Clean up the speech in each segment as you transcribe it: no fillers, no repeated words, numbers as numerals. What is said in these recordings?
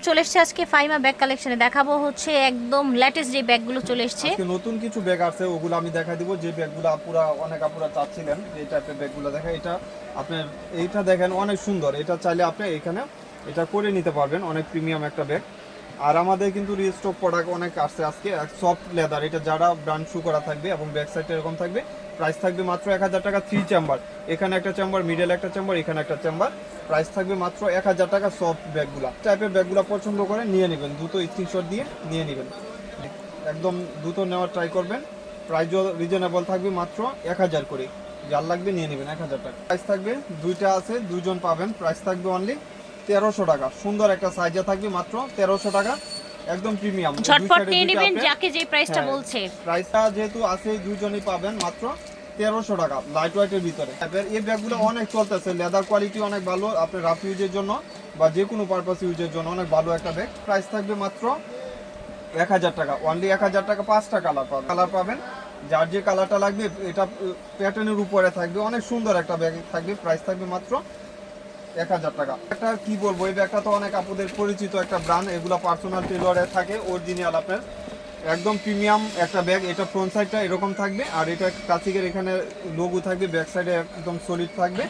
চলে এসেছে আজকে ফাইমা ব্যাগ কালেকশনে দেখাবো হচ্ছে একদম লেটেস্ট যে ব্যাগগুলো চলে এসেছে। আজকে নতুন কিছু ব্যাগ আছে, ওগুলো আমি দেখা দিব। যে ব্যাগগুলো অনেক আপুরা চাচ্ছিলেন এই টাইপের ব্যাগগুলো দেখা, এটা আপনার এইটা দেখেন অনেক সুন্দর। এটা চাইলে আপনি এখানে এটা করে নিতে পারবেন, অনেক প্রিমিয়াম একটা ব্যাগ। আর আমাদের কিন্তু রিস্টক প্রোডাক্ট অনেক আসছে আজকে। সফট লেদার, এটা যারা ব্র্যান্ড শু করা থাকবে এবং ব্যাক সাইডে এরকম থাকবে। প্রাইস থাকবে মাত্র 1000 টাকা। 3 চেম্বার, এখানে একটা চেম্বার, মিডল একটা চেম্বার, এখানে একটা চেম্বার। প্রাইস থাকবে মাত্র 1000 টাকা। সফট ব্যাগগুলা টাইপের ব্যাগগুলো পছন্দ করে নিয়ে নেবেন, দ্রুত স্ক্রিনশট দিয়ে নিয়ে নেবেন, একদম দ্রুত নেওয়ার ট্রাই করবেন। প্রাইসও রিজনেবল থাকবে, মাত্র 1000 করে। যার লাগবে নিয়ে নেবেন 1000 টাকা। প্রাইস থাকবে, দুইটা আছে, দুইজন পাবেন। প্রাইস থাকবে অনলি 1300 টাকা। সুন্দর একটা সাইজে থাকবে, মাত্র 1300 টাকা, একদম প্রিমিয়াম। ঝটপট নিয়ে নেবেন যাকে যে প্রাইসটা বলছে। প্রাইসটা যেহেতু আছে, দুইজনই পাবেন মাত্র 1300 টাকা, লাইট ওয়েটের ভিতরে। এই ব্যাগগুলো অনেক চলতেছে, লেদার কোয়ালিটি অনেক ভালো, আপনার রাফ ইউজের জন্য বা যে কোনো পারপাস ইউজের জন্য অনেক ভালো একটা ব্যাগ। প্রাইস থাকবে মাত্র 1000 টাকা, অনলি 1000 টাকা। 5টা কালার পাবেন, যার যে কালারটা লাগবে। এটা প্যাটার্নের উপরে থাকবে, অনেক সুন্দর একটা ব্যাগ থাকবে। প্রাইস থাকবে মাত্র 1000 টাকা। একটা কি বলবো, এই ব্যাগটা তো অনেক আপুদের পরিচিত একটা ব্র্যান্ড। এগুলো পার্সোনাল টেলরে থাকে, অরিজিনাল আপনার একদম প্রিমিয়াম একটা ব্যাগ। এটা ফ্রন্ট সাইডটা এরকম থাকবে, আর এটা ক্লাসিকের এখানে লোগো থাকবে, ব্যাক সাইডে একদম সলিড থাকবে।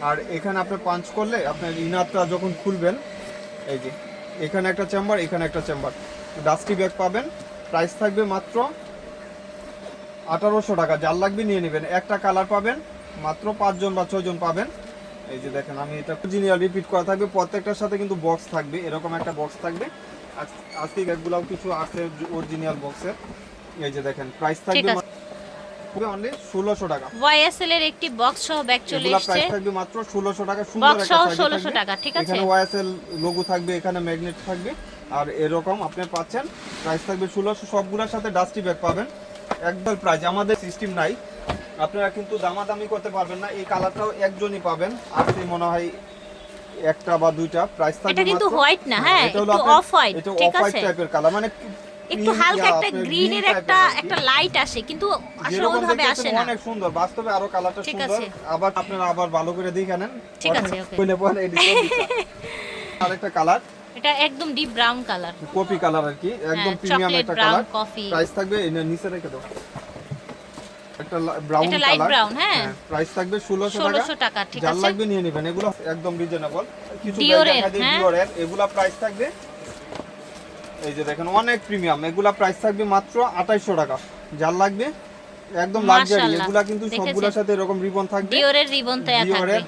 আর এখানে আপনি পাঞ্চ করলে আপনার ইনারটা যখন খুলবেন, এই যে এখানে একটা চেম্বার, এখানে একটা চেম্বার, ডাস্টি ব্যাগ পাবেন। প্রাইস থাকবে মাত্র 1800 টাকা। যার লাগবে নিয়ে নেবেন। একটা কালার পাবেন, মাত্র 5 জন বা 6 জন পাবেন। এই যে দেখেন, আমি এটা অরিজিনাল রিপিট করা থাকবে, প্রত্যেকটার সাথে কিন্তু বক্স থাকবে, এরকম একটা বক্স থাকবে। আজকে ব্যাগগুলোও কিছু আছে অরিজিনাল বক্সের। এই যে দেখেন, প্রাইস থাকবে অনলি 1600 টাকা। ওয়াইএসএল এর একটি বক্স সহ ব্যাগ চলে এসেছে। প্রাইস থাকবে মাত্র 1600 টাকা। সুন্দর একটা সাইজ 1600 টাকা, ঠিক আছে। এখানে ওয়াইএসএল লোগো থাকবে, এখানে ম্যাগনেট থাকবে, আর এরকম আপনি পাচ্ছেন। প্রাইস থাকবে 1600। সবগুলোর সাথে ডাস্টি ব্যাগ পাবেন, একদম প্রাইস। আমাদের সিস্টেম নাই, আপনারা কিন্তু দামাদামি করতে পারবেন না। এই কালারটাও একজনই পাবেন, আর মনে হয় একটা বা দুইটা। প্রাইস থাকবে এটা কিন্তু হোয়াইট না, হ্যাঁ, একটু অফ হোয়াইট, এটা ঠিক অফ হোয়াইট আছে। টাইপের কালার, মানে একটু হালকা একটা গ্রিনের একটা লাইট আসে, কিন্তু আসলে ওইভাবে আসে না। অনেক সুন্দর, বাস্তবে আরো কালারটা সুন্দর। আবার আপনারা ভালো করে দেখে নেন, ঠিক আছে, ওকে। কইলে পরে আরেকটা কালার, এটা একদম deep brown colour, coffee colour আর কি, একদম প্রিমিয়াম একটা কালার। প্রাইস থাকবে, নিচে রেখে দাও, একটা ব্রাউন কালার, লাইট ব্রাউন, হ্যাঁ। প্রাইস থাকবে 1600 টাকা, ঠিক যার আছে। লাগবে নিয়ে নেবেন। এগুলো একদম রিজনেবল। কিছু ডিওরের, ডিওরের এগুলা প্রাইস থাকবে, এই যে দেখেন, অনেক প্রিমিয়াম। এগুলা প্রাইস থাকবে মাত্র 2800 টাকা। যার লাগবে একদম লাক্সারি। এগুলা কিন্তু সবগুলোর সাথে এরকম রিবন থাকবে, ডিওরের রিবন দেয়া থাকবে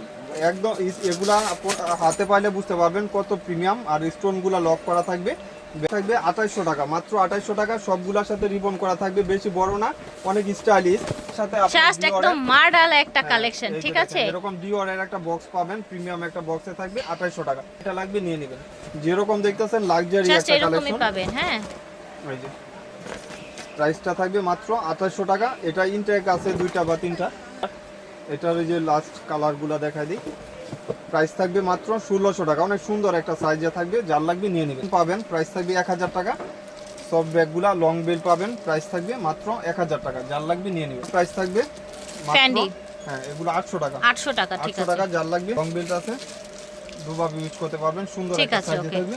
একদম। এগুলা হাতে পাইলে বুঝতে পারবেন কত প্রিমিয়াম। আর স্টোনগুলা লক করা থাকবে। থাকবে 2800 টাকা, মাত্র 2800 টাকা। সবগুলোর সাথে রিবন করা থাকবে, বেশি বড় না, অনেক স্টাইলিশ। সাথে জাস্ট একদম মার্ডাল একটা কালেকশন, ঠিক আছে। এরকম ডিওরের একটা বক্স পাবেন, প্রিমিয়াম একটা বক্সে থাকবে 2800 টাকা। এটা লাগবে নিয়ে নেবেন। যেরকম দেখতেছেন লাক্সারি একটা কালেকশন পাবেন, হ্যাঁ। এই যে প্রাইসটা থাকবে মাত্র 2800 টাকা। এটা ইনটেক আছে 2টা বা 3টা। এটার এই যে লাস্ট কালারগুলো দেখাই দিই। প্রাইস থাকবে মাত্র 1600 টাকা, অনেক সুন্দর একটা সাইজে থাকবে। যার লাগবে নিয়ে নেবেন। পাবেন প্রাইস থাকবে 1000 টাকা। সব ব্যাগগুলা লং বেল পাবেন, প্রাইস থাকবে মাত্র 1000 টাকা। যার লাগবে নিয়ে নেবেন। প্রাইস থাকবে মাত্র, হ্যাঁ, এগুলো 800 টাকা। 800 টাকা, ঠিক আছে। 800 টাকা। যার লাগবে লং বেলটা আছে, দুভাবে ইউজ করতে পারবেন, সুন্দর একটা সাইজে থাকবে।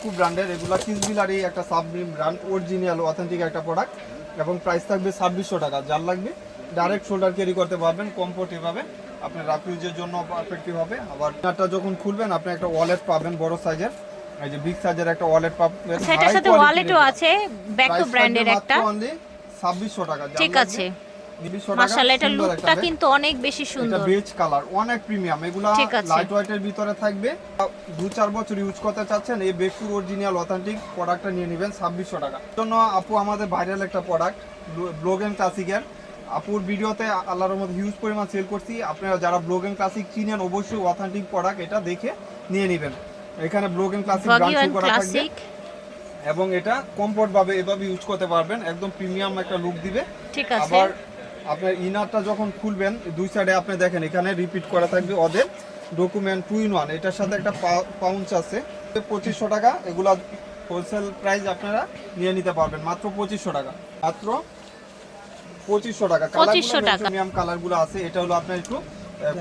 খুব ব্র্যান্ডের এগুলা, কিসবিলারি একটা সাবমিম ব্র্যান্ড, অরিজিনাল অথেন্টিক একটা প্রোডাক্ট। এবং প্রাইস থাকবে 2600 টাকা। যার লাগবে ডাইরেক্ট শোল্ডার ক্যারি করতে পারবেন, কমফোর্ট এভাবে আপনার রাফ ইউজের জন্য পারফেক্টলি হবে। আবার এটা যখন খুলবেন, আপনি একটা ওয়ালেট পাবেন বড় সাইজের, এই যে বিগ সাইজের একটা ওয়ালেট পাবেন। সেটার সাথে ওয়ালেটও আছে, ব্যাক টু ব্র্যান্ডের একটা, অনলি 2600 টাকা। ঠিক আছে। মাশাআল্লাহ, এটা লুকটা কিন্তু অনেক বেশি সুন্দর। এটা বেজ কালার, অনেক প্রিমিয়াম। এগুলা লাইট ওয়েটের ভিতরে থাকবে। 2-4 বছর ইউজ করতে চাচ্ছেন, এই বেকপুর অরিজিনাল অথেন্টিক প্রোডাক্টটা নিয়ে নেবেন 2600 টাকা। জন্য আপু আমাদের ভাইরাল একটা প্রোডাক্ট, ব্লগ এন্ড ক্লাসিকের। আপুর ভিডিওতে আল্লাহর মধ্যে হিউজ পরিমাণ সেল করছি। আপনারা যারা ব্লগ এন্ড ক্লাসিক চিনেন, অবশ্যই অথেন্টিক প্রোডাক্ট এটা দেখে নিয়ে নেবেন। এখানে ব্লগ এন্ড ক্লাসিক ব্র্যান্ড করা থাকবে, এবং এটা কমফোর্ট ভাবে এভাবে ইউজ করতে পারবেন, একদম প্রিমিয়াম একটা লুক দিবে, ঠিক আছে। আবার আপনার ইনারটা যখন খুলবেন, দুই সাইডে আপনি দেখেন এখানে রিপিট করা থাকবে ওদের ডকুমেন্ট 2-in-1। এটার সাথে একটা পাউচ আছে। 2500 টাকা। এগুলা হোলসেল প্রাইস আপনারা নিয়ে নিতে পারবেন মাত্র 2500 টাকা। মাত্র 2500 টাকা। কালারগুলো প্রিমিয়াম কালারগুলো আছে। এটা হলো আপনার একটু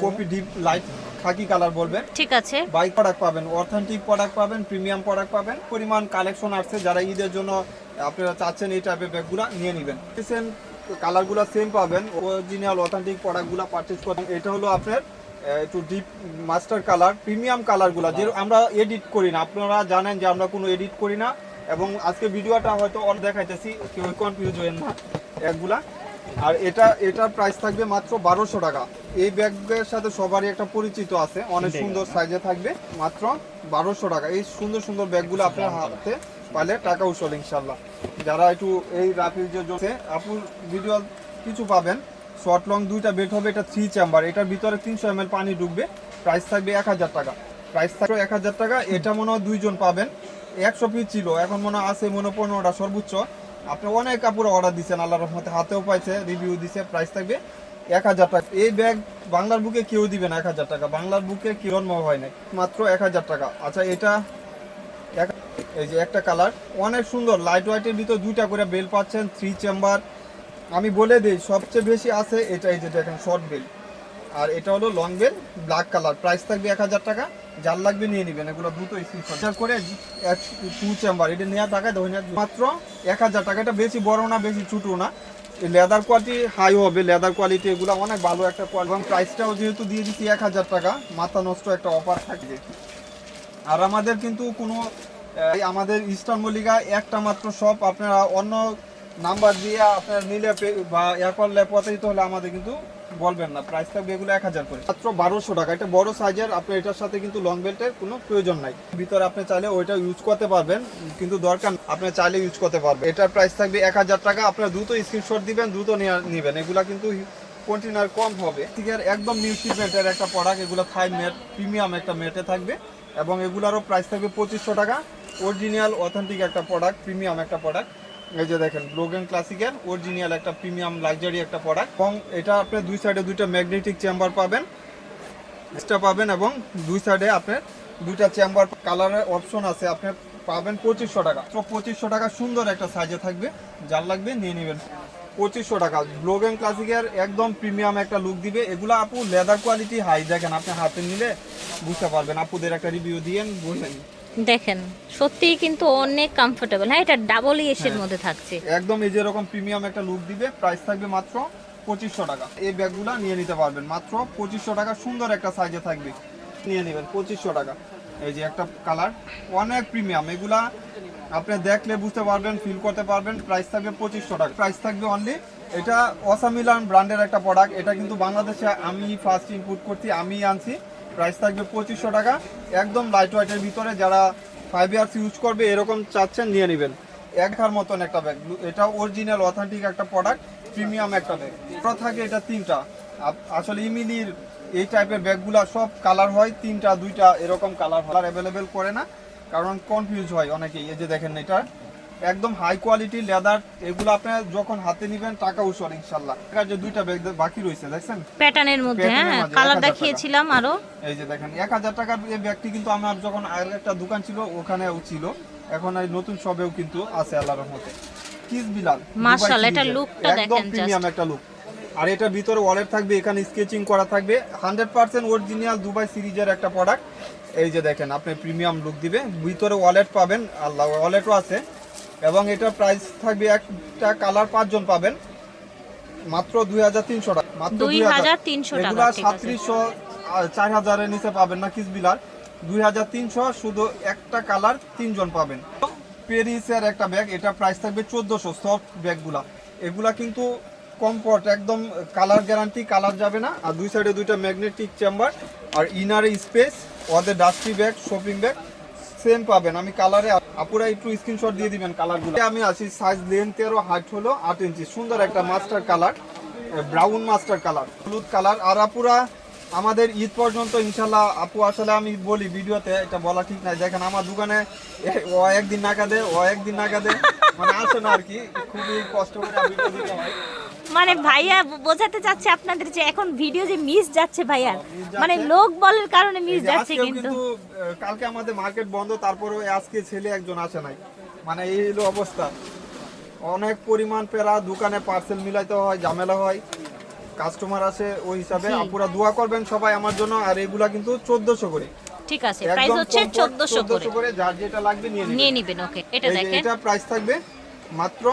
কপি ডিপ লাইট খাকি কালার বলবেন, ঠিক আছে। বাইক প্রোডাক্ট পাবেন, অথেন্টিক প্রোডাক্ট পাবেন, প্রিমিয়াম প্রোডাক্ট পাবেন। পরিমাণ কালেকশন আসছে, যারা ঈদের জন্য আপনারা চাচ্ছেন এই টাইপের ব্যাগগুলো নিয়ে নেবেন। সেম কালারগুলো সেম পাবেন, অরিজিনাল অথেন্টিক প্রোডাক্টগুলো পারচেজ করেন। এটা হলো আপনার একটু ডিপ মাস্টার কালার, প্রিমিয়াম কালারগুলো যে আমরা এডিট করি না, আপনারা জানেন যে আমরা কোনো এডিট করি না। এবং আজকে ভিডিওটা হয়তো অল দেখাইতেছি, কেউ কনফিউজ হবেন না ব্যাগগুলা। আর এটার প্রাইস থাকবে মাত্র 1200 টাকা। এই ব্যাগের সাথে সবারই একটা পরিচিত আছে, অনেক সুন্দর সাইজে থাকবে, মাত্র 1200 টাকা। এই সুন্দর সুন্দর ব্যাগগুলো আপনার হাতে পাইলে টাকা উসল ইনশাল্লাহ। যারা একটু এই রাফিউজের জন্য আপুর ভিডিও কিছু পাবেন, শর্ট লং দুইটা বেল্ট হবে, এটা 3 চেম্বার, এটার ভিতরে 300 ml পানি ঢুকবে। প্রাইস থাকবে 1000 টাকা। প্রাইস থাকবে 1000 টাকা। এটা মনে হয় 2 জন পাবেন। 100 পিস ছিল, এখন মনে হয় আছে মনে হয় 15টা সর্বোচ্চ। আপনি অনেক কাপড় অর্ডার দিচ্ছেন, আল্লাহর রহমতে হাতেও পাইছে, রিভিউ দিছে। প্রাইস থাকবে 1000 টাকা। এই ব্যাগ বাংলার বুকে কেউ দিবে না 1000 টাকা, বাংলার বুকে কেউ জন্ম হয় নাই, মাত্র 1000 টাকা। আচ্ছা, এটা এই যে একটা কালার অনেক সুন্দর, লাইট ওয়েটের ভিতর দুইটা করে বেল পাচ্ছেন, 3 চেম্বার। আমি বলে দিই সবচেয়ে বেশি আছে এটা, এই যে দেখেন শর্ট বেল, আর এটা হলো long bell black colour. Price থাকবে 1000 টাকা। যার লাগবে নিয়ে নেবেন, এগুলো দ্রুত স্ক্রিনশট করে 2 চেম্বার, এটা নেওয়া টাকা ধরে মাত্র 1000 টাকা। এটা বেশি বড় না, বেশি ছোট না, লেদার কোয়ালিটি হাই হবে, লেদার কোয়ালিটি এগুলো অনেক ভালো একটা কোয়ালিটি। এবং প্রাইসটাও যেহেতু দিয়ে দিচ্ছি 1000 টাকা, মাথা নষ্ট একটা অফার থাকবে। আর আমাদের কিন্তু কোনো আমাদের ইস্টার্ন মল্লিকা একটা মাত্র শপ, আপনারা অন্য নাম্বার দিয়ে আপনারা নিলে বা করলে প্রতারিত হলে আমাদের কিন্তু বলবেন না। প্রাইস থাকবে এগুলো 1000 করে, মাত্র 1200 টাকা। এটা বড় সাইজের, আপনার এটার সাথে কিন্তু লং বেল্টের কোনো প্রয়োজন নাই। ভিতরে আপনি চাইলে ওইটা ইউজ করতে পারবেন, কিন্তু দরকার আপনি চাইলে ইউজ করতে পারবেন। এটার প্রাইস থাকবে 1000 টাকা। আপনারা দ্রুত স্ক্রিনশট দিবেন, দ্রুত নেবেন। এগুলা কিন্তু কন্টেনার কম হবে, ঠিক আছে। একদম নিউ শিপমেন্টের একটা প্রোডাক্ট, এগুলো থাই মেট, প্রিমিয়াম একটা মেটে থাকবে। এবং এগুলারও প্রাইস থাকবে 2500 টাকা। অরিজিনাল অথেন্টিক একটা প্রোডাক্ট, প্রিমিয়াম একটা প্রোডাক্ট। এই যে দেখেন ব্লোগেন ক্লাসিকের অরিজিনাল একটা প্রিমিয়াম লাক্সারি একটা প্রোডাক্ট। এবং এটা আপনি দুই সাইডে দুইটা ম্যাগনেটিক চেম্বার পাবেন, এক্সট্রা পাবেন। এবং দুই সাইডে আপনার দুইটা চেম্বার কালারের অপশন আছে, আপনি পাবেন 2500 টাকা। তো 2500 টাকা সুন্দর একটা সাইজে থাকবে, যার লাগবে নিয়ে নেবেন। 2500 টাকা ব্লোগেন ক্লাসিকের একদম প্রিমিয়াম একটা লুক দিবে। এগুলো আপু লেদার কোয়ালিটি হাই, দেখেন আপনি হাতে নিলে বুঝতে পারবেন। আপুদের একটা রিভিউ দিয়েন, বললেন দেখেন সত্যিই কিন্তু অনেক কমফোর্টেবল। হ্যাঁ, এটা ডাবল এর মধ্যে থাকছে, একদম এই যে এরকম প্রিমিয়াম একটা লুক দিবে। প্রাইস থাকবে মাত্র 2500 টাকা। এই ব্যাগগুলো নিয়ে নিতে পারবেন মাত্র 2500 টাকা। সুন্দর একটা সাইজে থাকবে, নিয়ে নেবেন 2500 টাকা। এই যে একটা কালার অনেক প্রিমিয়াম, এগুলা আপনি দেখলে বুঝতে পারবেন, ফিল করতে পারবেন। প্রাইস থাকবে 2500 টাকা। প্রাইস থাকবে অনলি। এটা অসামিলান ব্র্যান্ডের একটা প্রোডাক্ট, এটা কিন্তু বাংলাদেশে আমি ফার্স্ট ইনপুট করছি, আমি আনছি। প্রাইস থাকবে 2500 টাকা। একদম লাইট ওয়েটের ভিতরে, যারা 5 ইয়ার্স ইউজ করবে এরকম চাচ্ছেন নিয়ে নেবেন। একহার মতন একটা ব্যাগ, এটা অরিজিনাল অথেন্টিক একটা প্রোডাক্ট, প্রিমিয়াম একটা ব্যাগ। থাকে এটা 3টা। আসলে ইমিলির এই টাইপের ব্যাগগুলা সব কালার হয় 3টা 2টা এরকম কালার অ্যাভেলেবেল করে না, কারণ কনফিউজ হয় অনেকেই। এই যে দেখেন এটা একদম হাই কোয়ালিটি লেদার, এগুলো আপনি যখন হাতে নেবেন টাকা উসর ইনশাআল্লাহ। এর যে দুইটা ব্যাগ বাকি রয়েছে দেখছেন প্যাটার্নের মধ্যে, হ্যাঁ কালার দেখিয়েছিলাম আরো। এই যে দেখেন 1000 টাকার এই ব্যাগটি কিন্তু আমার যখন আগে একটা দোকান ছিল ওখানেও ছিল, এখন এই নতুন শপেও কিন্তু আছে আল্লাহর রহমতে। কিস বিলাল মাশাআল্লাহ, এটা লুকটা দেখেন, একদম প্রিমিয়াম একটা লুক। আর এটা ভিতরে ওয়ালেট থাকবে, এখানে স্কেচিং করা থাকবে, 100% অরিজিনাল দুবাই সিরিজের একটা প্রোডাক্ট। এই যে দেখেন আপনি প্রিমিয়াম লুক দিবে, ভিতরে ওয়ালেট পাবেন, আল্লাহ ওয়ালেটও আছে। এবং এটা প্রাইস থাকবে একটা কালার 5 জন পাবেন, মাত্র 2300 টাকা। মাত্র 2300 টাকা। এগুলা 3700 4000 এর নিচে পাবেন না কিস বিলার। 2300 শুধু একটা কালার 3 জন পাবেন। পেরিসের একটা ব্যাগ, এটা প্রাইস থাকবে 1400। সফট ব্যাগগুলা এগুলা কিন্তু কমফর্ট, একদম কালার গ্যারান্টি, কালার যাবে না। আর দুই সাইডে দুইটা ম্যাগনেটিক চেম্বার, আর ইনারে স্পেস, ওদের dusty bag, shopping bag same পাবেন। আমি কালারে আপুরা একটু স্ক্রিনশট দিয়ে দিবেন কালারগুলো। আমি আছি সাইজ লেন্থ 13, হাইট হলো 8 ইঞ্চি। সুন্দর একটা master colour, brown master colour, হলুদ কালার। আর আপুরা আমাদের ঈদ পর্যন্ত ইনশাল্লাহ, আপু আসলে আমি বলি ভিডিওতে, এটা বলা ঠিক নাই। দেখেন আমার দোকানে ও একদিন নাকা দেয়, ও একদিন নাকা দেয়, মানে আসে না আর কি, খুবই কষ্ট করে ভিডিও দিতে হয়। মানে ভাইয়া বোঝাতে চাচ্ছে আপনাদের যে এখন ভিডিও যে মিস যাচ্ছে ভাইয়া, মানে লোক বলার কারণে মিস যাচ্ছে। কিন্তু কালকে আমাদের মার্কেট বন্ধ, তারপরে আজকে ছেলে একজন আসে নাই, মানে এই হলো অবস্থা। অনেক পরিমাণ পেরা, দোকানে পার্সেল মিলাইতে হয়, ঝামেলা হয়। কাস্টমার আছে ওই হিসাবে জি। আপুরা দোয়া করবেন সবাই আমার জন্য। আর এগুলা কিন্তু 1400 করে, ঠিক আছে, প্রাইস হচ্ছে 1400 করে। যার যেটা লাগবে নিয়ে নিয়ে নেবেন। নেবেন। ওকে, এটা এই যে দেখেন এটা প্রাইস থাকবে মাত্র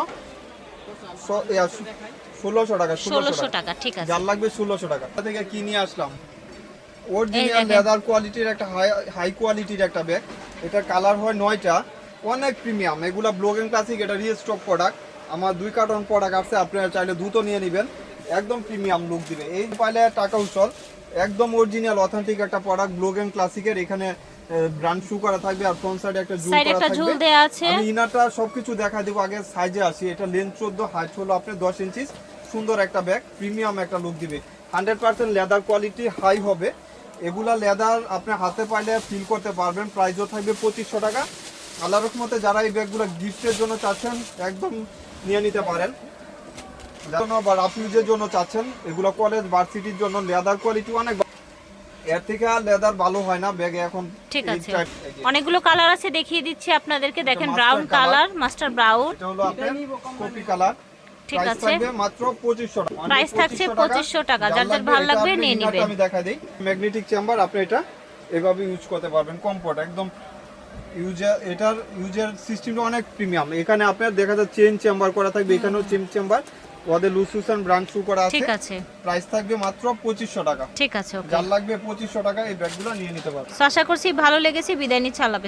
1600 টাকা। 1600 টাকা, ঠিক আছে। যার লাগবে 1600 টাকা। এটা থেকে কি নিয়ে আসলাম, এই অরিজিনাল দেখেন। লেদার কোয়ালিটির একটা হাই কোয়ালিটির একটা ব্যাগ। এটা কালার হয় 9টা, অনেক প্রিমিয়াম। এগুলা ব্লগিং ক্লাসিক, এটা রিস্টক প্রোডাক্ট। আমার 2 কার্টন প্রোডাক্ট আছে, আপনারা চাইলে দ্রুত নিয়ে নেবেন। একদম প্রিমিয়াম লুক দিবে। এই পাইলে টাকা উচ্চল, একদম অরিজিনাল অথেন্টিক একটা প্রোডাক্ট ব্লগিং ক্লাসিকের। এখানে ব্র্যান্ড শু করা থাকবে আর ফ্রন্ট সাইডে একটা ঝুল সাইডে করা একটা ঝুল থাকবে। দেয়া আছে। আমি ইনারটা সবকিছু দেখা দেবো। আগে সাইজে আসি। এটা লেন্থ 14, হাইট হলো আপনার 10 ইঞ্চি। সুন্দর একটা ব্যাগ, প্রিমিয়াম একটা লুক দিবে। 100% লেদার কোয়ালিটি হাই হবে। এগুলা লেদার আপনি হাতে পাইলে ফিল করতে পারবেন। প্রাইসও থাকবে 2500 টাকা। আল্লাহর রহমতে যারা এই ব্যাগগুলো গিফটের জন্য চাচ্ছেন একদম নিয়ে নিতে পারেন। জন্য বা রাফ ইউজের জন্য চাচ্ছেন, এগুলো কলেজ ভার্সিটির জন্য লেদার কোয়ালিটি অনেক এর থেকে আর লেদার ভালো হয় না ব্যাগে এখন। ঠিক এই আছে, type- এই যে, অনেকগুলো কালার আছে, দেখিয়ে দিচ্ছি আপনাদেরকে। দেখেন master brown color। Colour, master brown, এটা হলো আপনার কপি কালার। ঠিক প্রাইস আছে। থাকবে মাত্র 2500 টাকা। প্রাইস থাকছে 2500 টাকা। যার যার ভালো এটা লাগবে আপনি নিয়ে ইনারটা নেবেন। আমি দেখা দেই। ম্যাগনেটিক চেম্বার, আপনি এটা এভাবে ইউজ করতে পারবেন। কমফর্ট একদম এটার ইউজের সিস্টেমটা অনেক প্রিমিয়াম। এখানে আপনার দেখা যায় চেন চেম্বার করা থাকবে, এখানেও চেন চেম্বার, ওদের লুসুসান ব্র্যান্ড শু করা আছে। ঠিক আছে, প্রাইস থাকবে মাত্র 2500 টাকা। ঠিক আছে। ওকে, যার লাগবে 2500 টাকা এই ব্যাগগুলো নিয়ে নিতে পারবে। আশা করছি ভালো লেগেছে। বিদায় নিচ্ছি, আল্লাহ হাফেজ।